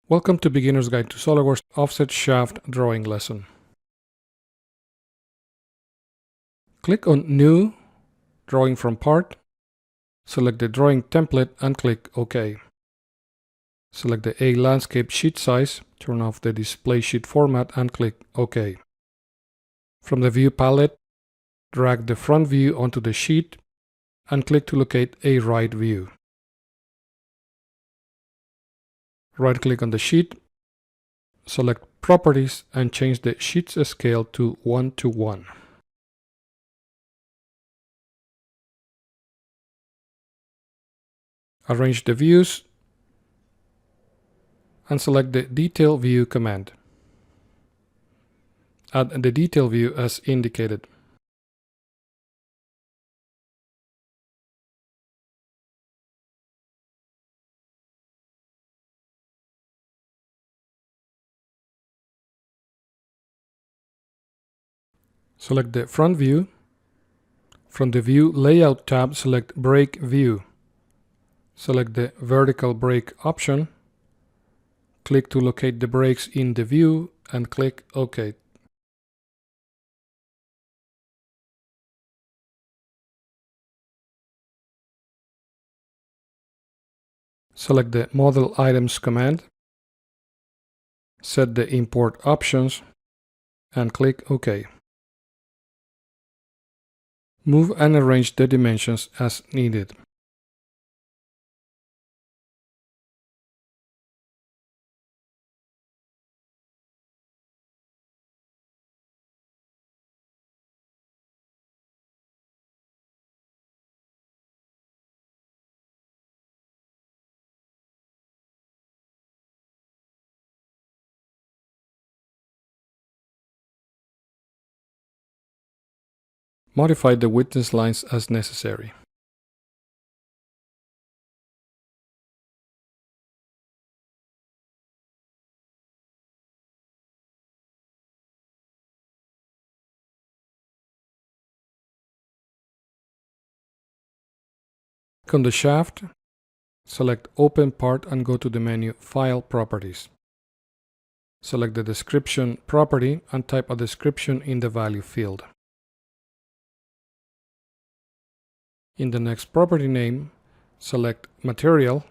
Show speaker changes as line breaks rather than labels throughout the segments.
Welcome to Beginner's Guide to SOLIDWORKS Offset Shaft Drawing Lesson. Click on New, Drawing from Part. Select the drawing template and click OK. Select the A landscape sheet size, turn off the display sheet format and click OK. From the View palette, drag the front view onto the sheet and click to locate a right view. Right-click on the sheet, select Properties and change the sheet's scale to 1:1. Arrange the views and select the Detail View command. Add the detail view as indicated. Select the front view. From the View Layout tab, select Break View. Select the Vertical Break option. Click to locate the breaks in the view and click OK. Select the Model Items command. Set the Import options and click OK. Move and arrange the dimensions as needed. Modify the witness lines as necessary. Click on the shaft, select Open Part and go to the menu File Properties. Select the Description property and type a description in the value field. In the next property name, select Material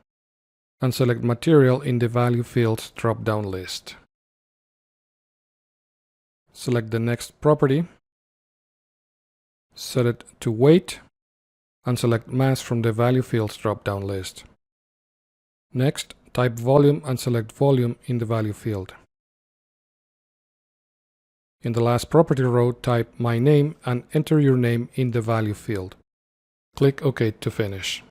and select Material in the Value Fields drop-down list. Select the next property, set it to Weight, and select Mass from the Value Fields drop-down list. Next, type Volume and select Volume in the value field. In the last property row, type My Name and enter your name in the value field. Click OK to finish.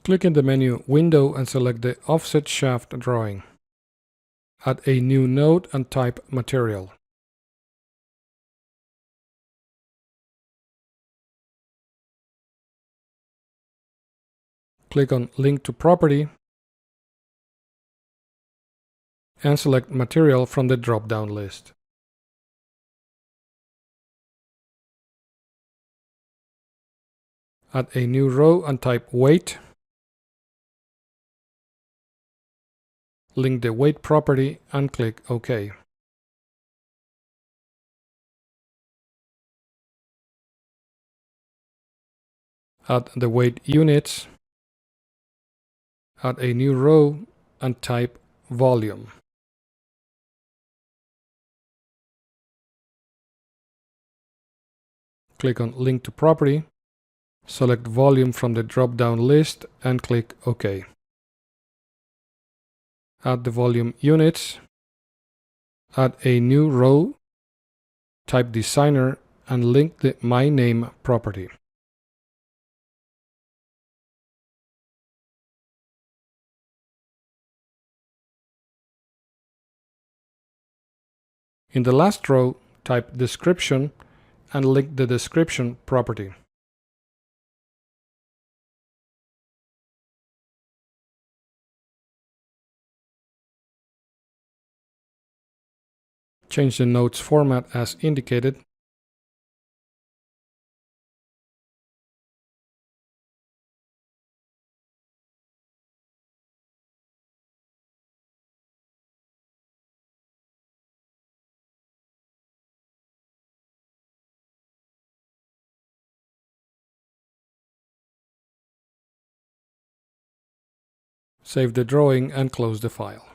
Click in the menu Window and select the Offset Shaft Drawing. Add a new node and type Material. Click on Link to Property and select Material from the drop-down list. Add a new row and type Weight. Link the Weight property and click OK. Add the weight units. Add a new row and type Volume. Click on Link to Property. Select Volume from the drop-down list and click OK. Add the volume units. Add a new row. Type Designer and link the My Name property. In the last row, type Description and link the Description property. Change the notes format as indicated. Save the drawing and close the file.